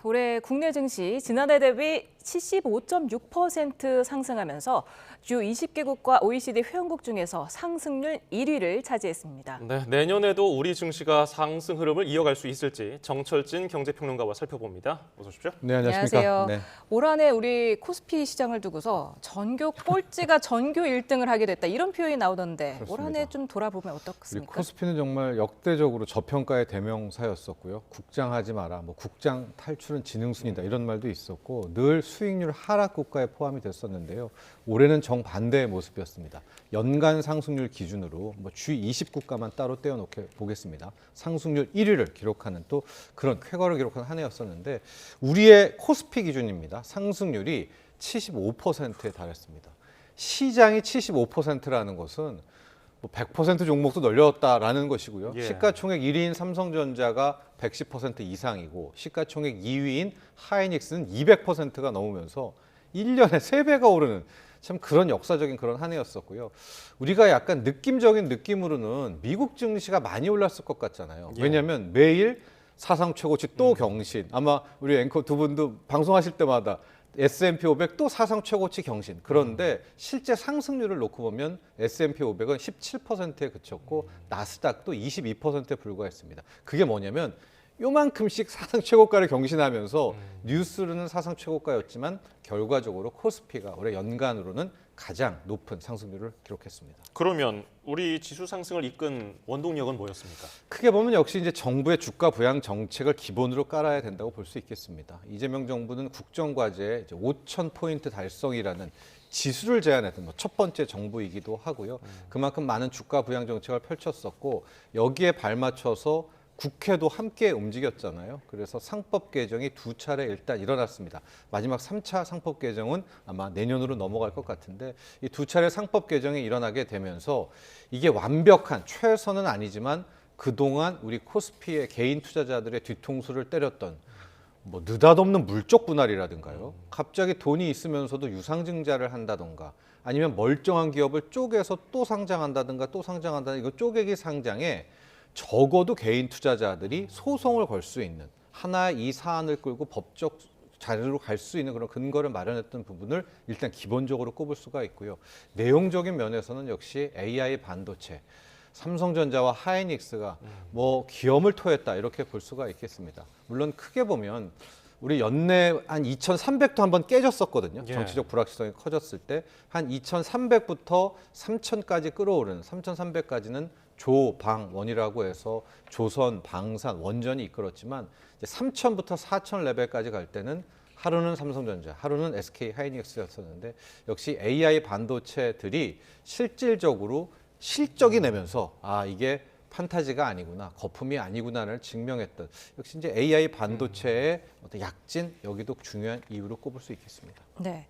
올해 국내 증시 지난해 대비 75.6% 상승하면서 주요 20개국과 OECD 회원국 중에서 상승률 1위를 차지했습니다. 네, 내년에도 우리 증시가 상승 흐름을 이어갈 수 있을지 정철진 경제평론가와 살펴봅니다. 어서 오십시오. 네, 안녕하십니까. 안녕하세요. 네. 올 한 해 우리 코스피 시장을 두고서 전교 꼴찌가 전교 1등을 하게 됐다 이런 표현이 나오던데 올 한 해 좀 돌아보면 우리 어떻습니까? 코스피는 정말 역대적으로 저평가의 대명사였었고요. 국장하지 마라, 국장 탈출은 지능순이다 이런 말도 있었고 늘 수익률 하락 국가에 포함이 됐었는데요. 올해는 정반대의 모습이었습니다. 연간 상승률 기준으로 G20 국가만 따로 떼어놓게 보겠습니다. 상승률 1위를 기록하는 또 그런 쾌거를 기록한 한 해였었는데 우리의 코스피 기준입니다. 상승률이 75%에 달했습니다. 시장이 75%라는 것은 100% 종목도 널렸다라는 것이고요. 예. 시가총액 1위인 삼성전자가 110% 이상이고 시가총액 2위인 하이닉스는 200%가 넘으면서 1년에 3배가 오르는 참 그런 역사적인 그런 한 해였었고요. 우리가 약간 느낌적인 느낌으로는 미국 증시가 많이 올랐을 것 같잖아요. 예. 왜냐하면 매일 사상 최고치 또 경신. 아마 우리 앵커 두 분도 방송하실 때마다 S&P 500 또 사상 최고치 경신. 그런데 실제 상승률을 놓고 보면 S&P 500은 17%에 그쳤고 나스닥도 22%에 불과했습니다. 그게 뭐냐면 요만큼씩 사상 최고가를 경신하면서 뉴스로는 사상 최고가였지만 결과적으로 코스피가 올해 연간으로는 가장 높은 상승률을 기록했습니다. 그러면 우리 지수 상승을 이끈 원동력은 뭐였습니까? 크게 보면 역시 이제 정부의 주가 부양 정책을 기본으로 깔아야 된다고 볼 수 있겠습니다. 이재명 정부는 국정과제에 5,000포인트 달성이라는 지수를 제안했던 첫 번째 정부이기도 하고요. 그만큼 많은 주가 부양 정책을 펼쳤었고 여기에 발맞춰서 국회도 함께 움직였잖아요. 그래서 상법 개정이 2차례 일단 일어났습니다. 마지막 3차 상법 개정은 아마 내년으로 넘어갈 것 같은데 이 2차례 상법 개정이 일어나게 되면서 이게 완벽한 최선은 아니지만 그동안 우리 코스피의 개인 투자자들의 뒤통수를 때렸던 느닷없는 물적 분할이라든가요. 갑자기 돈이 있으면서도 유상증자를 한다던가 아니면 멀쩡한 기업을 쪼개서 또 상장한다든가 또 상장한다든가 이거 쪼개기 상장에 적어도 개인 투자자들이 소송을 걸 수 있는 하나의 이 사안을 끌고 법적 자료로 갈 수 있는 그런 근거를 마련했던 부분을 일단 기본적으로 꼽을 수가 있고요. 내용적인 면에서는 역시 AI 반도체, 삼성전자와 하이닉스가 기염을 토했다 이렇게 볼 수가 있겠습니다. 물론 크게 보면 우리 연내 한 2,300도 한번 깨졌었거든요. 예. 정치적 불확실성이 커졌을 때 한 2,300부터 3,000까지 끌어오르는 3,300까지는 조방원이라고 해서 조선, 방산, 원전이 이끌었지만 이제 3,000부터 4,000 레벨까지 갈 때는 하루는 삼성전자, 하루는 SK 하이닉스였었는데 역시 AI 반도체들이 실질적으로 실적이 내면서 이게 판타지가 아니구나, 거품이 아니구나를 증명했던 역시 이제 AI 반도체의 어떤 약진 여기도 중요한 이유로 꼽을 수 있겠습니다. 네.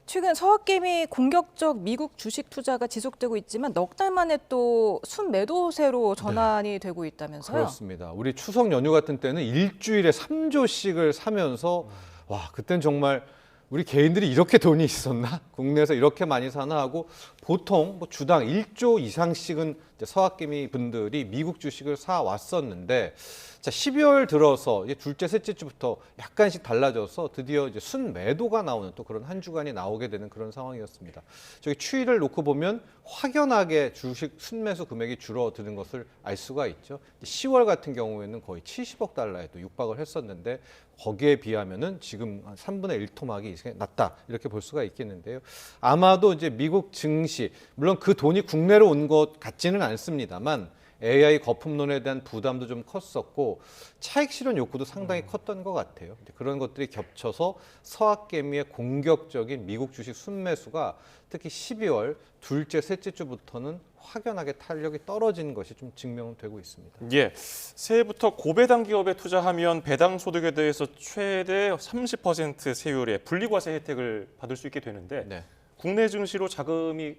최근 서학개미 공격적 미국 주식 투자가 지속되고 있지만 넉 달 만에 또 순매도세로 전환이 되고 있다면서요? 그렇습니다. 우리 추석 연휴 같은 때는 일주일에 3조씩을 사면서 와 그땐 정말 우리 개인들이 이렇게 돈이 있었나? 국내에서 이렇게 많이 사나 하고 보통 주당 1조 이상씩은 이제 서학개미 분들이 미국 주식을 사 왔었는데 자 12월 들어서 이제 둘째, 셋째 주부터 약간씩 달라져서 드디어 이제 순매도가 나오는 또 그런 한 주간이 나오게 되는 그런 상황이었습니다. 저기 추이를 놓고 보면 확연하게 주식 순매수 금액이 줄어드는 것을 알 수가 있죠. 10월 같은 경우에는 거의 70억 달러에 또 육박을 했었는데 거기에 비하면은 지금 한 3분의 1 토막이 낮다 이렇게 볼 수가 있겠는데요. 아마도 이제 미국 증시 물론 그 돈이 국내로 온 것 같지는 않습니다만 AI 거품론에 대한 부담도 좀 컸었고 차익 실현 욕구도 상당히 컸던 것 같아요. 그런 것들이 겹쳐서 서학개미의 공격적인 미국 주식 순매수가 특히 12월 둘째, 셋째 주부터는 확연하게 탄력이 떨어진 것이 좀 증명되고 있습니다. 예, 새해부터 고배당 기업에 투자하면 배당 소득에 대해서 최대 30% 세율의 분리과세 혜택을 받을 수 있게 되는데 네. 국내 증시로 자금이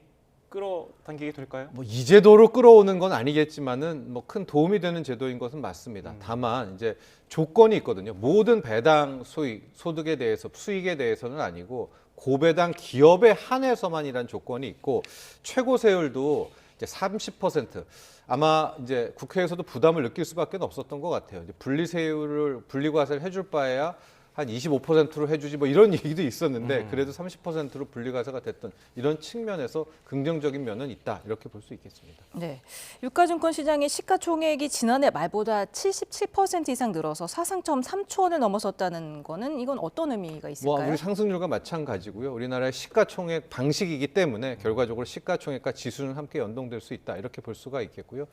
끌어당기게 될까요? 이 제도로 끌어오는 건 아니겠지만은 큰 도움이 되는 제도인 것은 맞습니다. 다만 이제 조건이 있거든요. 모든 배당 소득에 대해서 수익에 대해서는 아니고 고배당 기업에 한해서만이란 조건이 있고 최고 세율도 이제 30% 아마 이제 국회에서도 부담을 느낄 수밖에 없었던 것 같아요. 이제 분리과세를 해줄 바에야 한 25%로 해주지 뭐 이런 얘기도 있었는데 그래도 30%로 분리과세가 됐던 이런 측면에서 긍정적인 면은 있다 이렇게 볼 수 있겠습니다. 네, 유가증권 시장의 시가총액이 지난해 말보다 77% 이상 늘어서 사상 처음 3조 원을 넘어섰다는 거는 이건 어떤 의미가 있을까요? 우리 상승률과 마찬가지고요. 우리나라의 시가총액 방식이기 때문에 결과적으로 시가총액과 지수는 함께 연동될 수 있다 이렇게 볼 수가 있겠고요.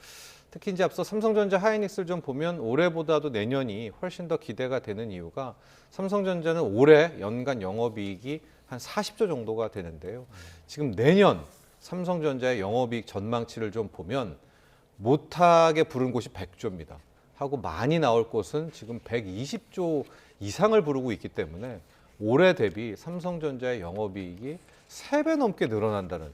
특히 이제 앞서 삼성전자 하이닉스를 좀 보면 올해보다도 내년이 훨씬 더 기대가 되는 이유가 삼성전자는 올해 연간 영업이익이 한 40조 정도가 되는데요. 지금 내년 삼성전자의 영업이익 전망치를 좀 보면 못하게 부른 곳이 100조입니다. 하고 많이 나올 곳은 지금 120조 이상을 부르고 있기 때문에 올해 대비 삼성전자의 영업이익이 3배 넘게 늘어난다는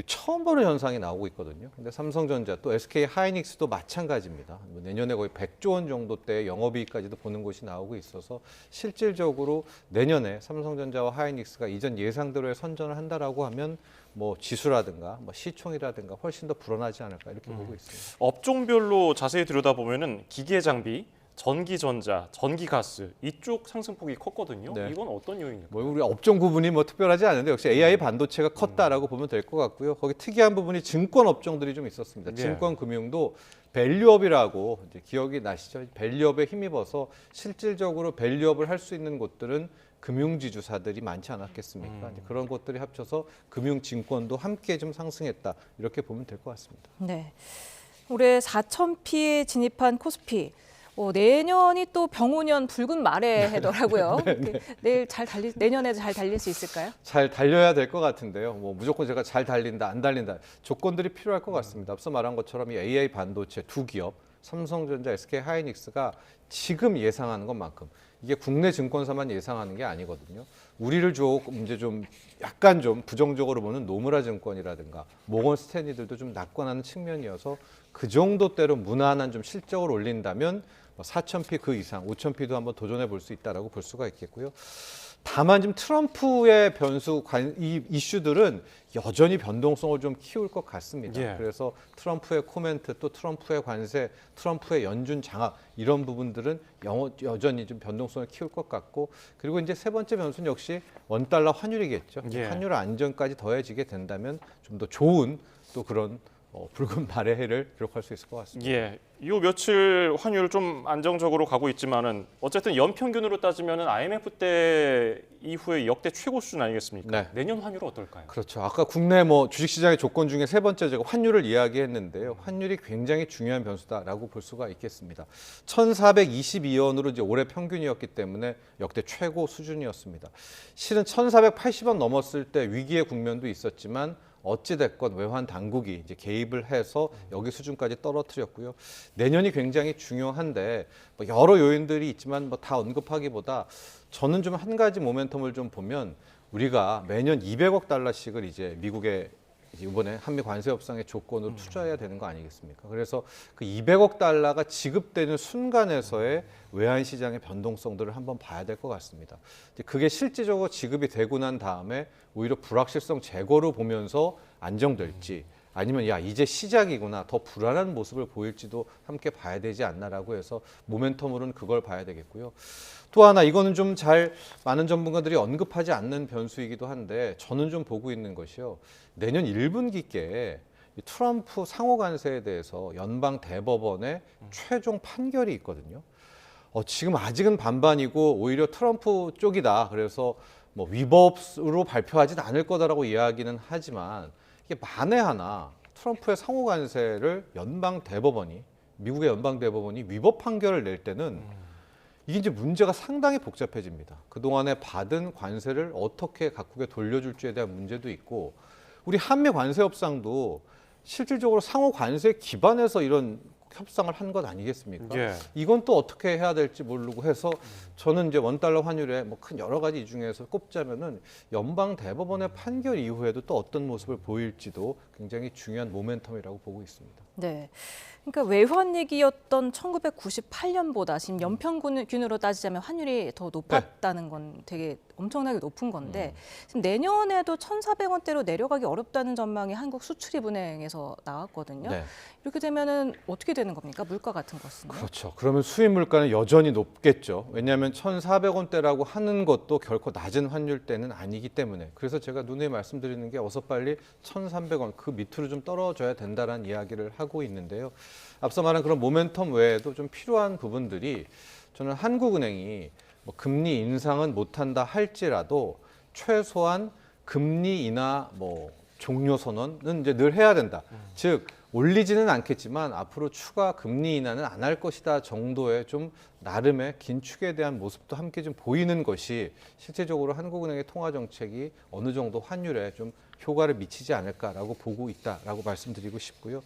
처음 보는 현상이 나오고 있거든요. 근데 삼성전자 또 SK 하이닉스도 마찬가지입니다. 내년에 거의 100조 원 정도대의 영업이익까지도 보는 곳이 나오고 있어서 실질적으로 내년에 삼성전자와 하이닉스가 이전 예상대로의 선전을 한다라고 하면 뭐 지수라든가 뭐 시총이라든가 훨씬 더 불어나지 않을까 이렇게 보고 있습니다. 업종별로 자세히 들여다보면은 기계 장비, 전기전자, 전기가스 이쪽 상승폭이 컸거든요. 네. 이건 어떤 요인일까요? 뭐 우리 업종 구분이 뭐 특별하지 않은데 역시 AI 반도체가 컸다라고 보면 될 것 같고요. 거기 특이한 부분이 증권 업종들이 좀 있었습니다. 네. 증권 금융도 밸류업이라고 이제 기억이 나시죠? 밸류업에 힘입어서 실질적으로 밸류업을 할 수 있는 곳들은 금융지주사들이 많지 않았겠습니까? 이제 그런 것들이 합쳐서 금융증권도 함께 좀 상승했다 이렇게 보면 될 것 같습니다. 네, 올해 4,000피에 진입한 코스피. 내년이 또 병오년 붉은 말의 해더라고요. 내년에 잘 달릴 수 있을까요? 잘 달려야 될 것 같은데요. 뭐 무조건 제가 잘 달린다, 안 달린다 조건들이 필요할 것 같습니다. 앞서 말한 것처럼 이 AI 반도체 두 기업, 삼성전자, SK 하이닉스가 지금 예상하는 것만큼 이게 국내 증권사만 예상하는 게 아니거든요. 우리를 조금 이제 좀 약간 좀 부정적으로 보는 노무라 증권이라든가 모건 스탠리들도 좀 낙관하는 측면이어서 그 정도대로 무난한 좀 실적을 올린다면 4,000피 그 이상, 5,000피도 한번 도전해 볼 수 있다라고 볼 수가 있겠고요. 다만 지금 트럼프의 이 이슈들은 여전히 변동성을 좀 키울 것 같습니다. 예. 그래서 트럼프의 코멘트, 또 트럼프의 관세, 트럼프의 연준 장악 이런 부분들은 여전히 좀 변동성을 키울 것 같고 그리고 이제 세 번째 변수는 역시 원달러 환율이겠죠. 예. 환율 안정까지 더해지게 된다면 좀 더 좋은 또 그런 붉은 말의 해를 기록할 수 있을 것 같습니다. 예, 요 며칠 환율 좀 안정적으로 가고 있지만은 어쨌든 연평균으로 따지면은 IMF 때 이후에 역대 최고 수준 아니겠습니까? 네. 내년 환율은 어떨까요? 그렇죠. 아까 국내 뭐 주식시장의 조건 중에 세 번째 제가 환율을 이야기했는데요. 환율이 굉장히 중요한 변수다라고 볼 수가 있겠습니다. 1,422원으로 이제 올해 평균이었기 때문에 역대 최고 수준이었습니다. 실은 1,480원 넘었을 때 위기의 국면도 있었지만 어찌됐건 외환 당국이 이제 개입을 해서 여기 수준까지 떨어뜨렸고요. 내년이 굉장히 중요한데 뭐 여러 요인들이 있지만 뭐 다 언급하기보다 저는 좀 한 가지 모멘텀을 좀 보면 우리가 매년 200억 달러씩을 이제 미국에 이번에 한미 관세 협상의 조건으로 투자해야 되는 거 아니겠습니까? 그래서 그 200억 달러가 지급되는 순간에서의 외환 시장의 변동성들을 한번 봐야 될 것 같습니다. 그게 실질적으로 지급이 되고 난 다음에 오히려 불확실성 제거로 보면서 안정될지 아니면 야 이제 시작이구나 더 불안한 모습을 보일지도 함께 봐야 되지 않나라고 해서 모멘텀으로는 그걸 봐야 되겠고요. 또 하나 이거는 좀 잘 많은 전문가들이 언급하지 않는 변수이기도 한데 저는 좀 보고 있는 것이요. 내년 1분기께 트럼프 상호 관세에 대해서 연방 대법원의 최종 판결이 있거든요. 지금 아직은 반반이고 오히려 트럼프 쪽이다. 그래서 뭐 위법으로 발표하진 않을 거다라고 이야기는 하지만 이게 만에 하나 트럼프의 상호 관세를 연방 대법원이 미국의 연방 대법원이 위법 판결을 낼 때는 이게 이제 문제가 상당히 복잡해집니다. 그동안에 받은 관세를 어떻게 각국에 돌려줄지에 대한 문제도 있고 우리 한미 관세 협상도 실질적으로 상호 관세 기반에서 이런 협상을 한 것 아니겠습니까? 예. 이건 또 어떻게 해야 될지 모르고 해서 저는 이제 원달러 환율에 뭐 큰 여러 가지 이 중에서 꼽자면은 연방 대법원의 판결 이후에도 또 어떤 모습을 보일지도 굉장히 중요한 모멘텀이라고 보고 있습니다. 네. 그러니까 외환위기였던 1998년보다 지금 연평균으로 따지자면 환율이 더 높았다는 건 되게 엄청나게 높은 건데 지금 내년에도 1,400원대로 내려가기 어렵다는 전망이 한국수출입은행에서 나왔거든요. 네. 이렇게 되면은 어떻게 되는 겁니까? 물가 같은 것은. 그렇죠. 그러면 수입 물가는 여전히 높겠죠. 왜냐하면 1,400원대라고 하는 것도 결코 낮은 환율대는 아니기 때문에. 그래서 제가 누누이 말씀드리는 게 어서 빨리 1,300원 그 밑으로 좀 떨어져야 된다는 이야기를 하고 있는데요. 앞서 말한 그런 모멘텀 외에도 좀 필요한 부분들이 저는 한국은행이 뭐 금리 인상은 못한다 할지라도 최소한 금리 인하 뭐 종료 선언은 이제 늘 해야 된다. 즉 올리지는 않겠지만 앞으로 추가 금리 인하는 안 할 것이다 정도의 좀 나름의 긴축에 대한 모습도 함께 좀 보이는 것이 실제적으로 한국은행의 통화 정책이 어느 정도 환율에 좀 효과를 미치지 않을까라고 보고 있다라고 말씀드리고 싶고요.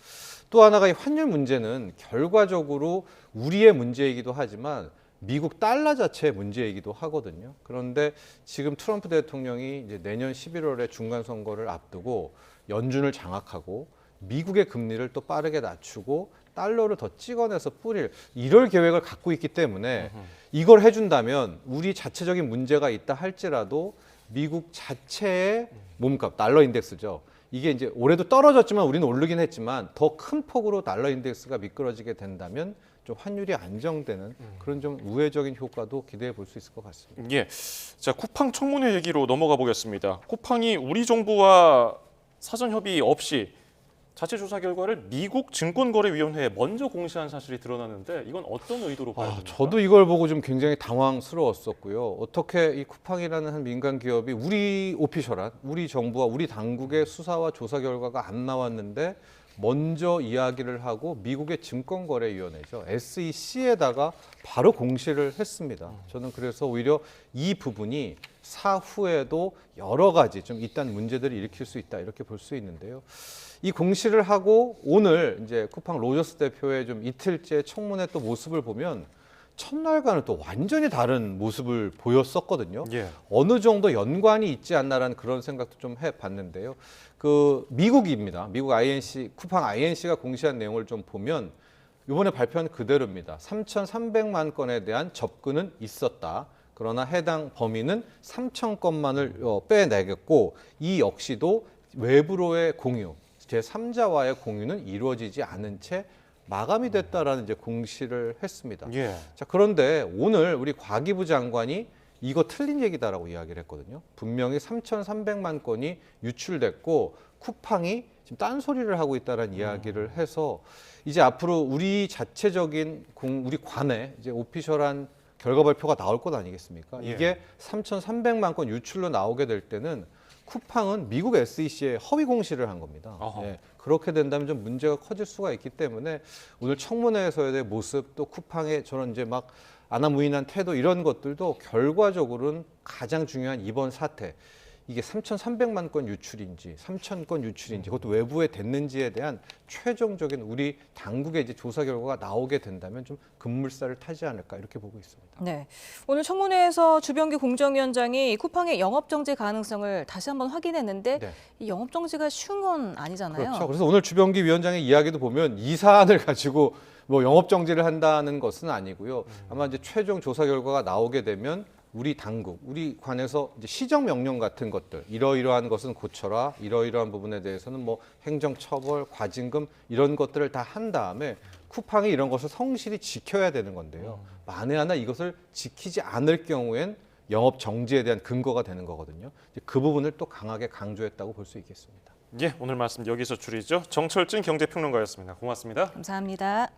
또 하나가 이 환율 문제는 결과적으로 우리의 문제이기도 하지만 미국 달러 자체의 문제이기도 하거든요. 그런데 지금 트럼프 대통령이 이제 내년 11월에 중간 선거를 앞두고 연준을 장악하고 미국의 금리를 또 빠르게 낮추고 달러를 더 찍어내서 뿌릴 이럴 계획을 갖고 있기 때문에 이걸 해준다면 우리 자체적인 문제가 있다 할지라도 미국 자체의 몸값, 달러 인덱스죠. 이게 이제 올해도 떨어졌지만 우리는 오르긴 했지만 더 큰 폭으로 달러 인덱스가 미끄러지게 된다면 좀 환율이 안정되는 그런 좀 우회적인 효과도 기대해 볼 수 있을 것 같습니다. 예. 자, 쿠팡 청문회 얘기로 넘어가 보겠습니다. 쿠팡이 우리 정부와 사전 협의 없이 자체 조사 결과를 미국 증권거래위원회에 먼저 공시한 사실이 드러나는데 이건 어떤 의도로 봐야 됩니까? 저도 이걸 보고 좀 굉장히 당황스러웠었고요. 어떻게 이 쿠팡이라는 한 민간 기업이 우리 오피셜한 우리 정부와 우리 당국의 수사와 조사 결과가 안 나왔는데 먼저 이야기를 하고 미국의 증권거래위원회죠. SEC에다가 바로 공시를 했습니다. 저는 그래서 오히려 이 부분이 사후에도 여러 가지 좀 이딴 문제들을 일으킬 수 있다 이렇게 볼 수 있는데요. 이 공시를 하고 오늘 이제 쿠팡 로저스 대표의 좀 이틀째 청문회 또 모습을 보면 첫날과는 또 완전히 다른 모습을 보였었거든요. 예. 어느 정도 연관이 있지 않나라는 그런 생각도 좀 해봤는데요. 그 미국입니다. 미국 INC, 쿠팡 INC가 공시한 내용을 좀 보면 이번에 발표한 그대로입니다. 3,300만 건에 대한 접근은 있었다. 그러나 해당 범위는 3천 건만을 빼내겠고 이 역시도 외부로의 공유, 제3자와의 공유는 이루어지지 않은 채 마감이 됐다라는 이제 공시를 했습니다. 예. 자, 그런데 오늘 우리 과기부 장관이 이거 틀린 얘기다라고 이야기를 했거든요. 분명히 3,300만 건이 유출됐고 쿠팡이 지금 딴소리를 하고 있다라는 이야기를 해서 이제 앞으로 우리 자체적인 우리 관내 이제 오피셜한 결과 발표가 나올 것 아니겠습니까? 예. 이게 3,300만 건 유출로 나오게 될 때는 쿠팡은 미국 SEC에 허위 공시를 한 겁니다. 예, 그렇게 된다면 좀 문제가 커질 수가 있기 때문에 오늘 청문회에서의 모습 또 쿠팡의 저런 이제 막 안하무인한 태도 이런 것들도 결과적으로는 가장 중요한 이번 사태. 이게 3,300만 건 유출인지 3,000 건 유출인지 그것도 외부에 됐는지에 대한 최종적인 우리 당국의 이제 조사 결과가 나오게 된다면 좀 급물살을 타지 않을까 이렇게 보고 있습니다. 네, 오늘 청문회에서 주병기 공정위원장이 쿠팡의 영업 정지 가능성을 다시 한번 확인했는데 네. 이 영업 정지가 쉬운 건 아니잖아요. 그렇죠. 그래서 오늘 주병기 위원장의 이야기도 보면 이 사안을 가지고 뭐 영업 정지를 한다는 것은 아니고요. 아마 이제 최종 조사 결과가 나오게 되면 우리 당국, 우리 관에서 이제 시정 명령 같은 것들, 이러이러한 것은 고쳐라, 이러이러한 부분에 대해서는 뭐 행정 처벌, 과징금 이런 것들을 다 한 다음에 쿠팡이 이런 것을 성실히 지켜야 되는 건데요. 만에 하나 이것을 지키지 않을 경우엔 영업 정지에 대한 근거가 되는 거거든요. 그 부분을 또 강하게 강조했다고 볼 수 있겠습니다. 예, 오늘 말씀 여기서 줄이죠. 정철진 경제평론가였습니다. 고맙습니다. 감사합니다.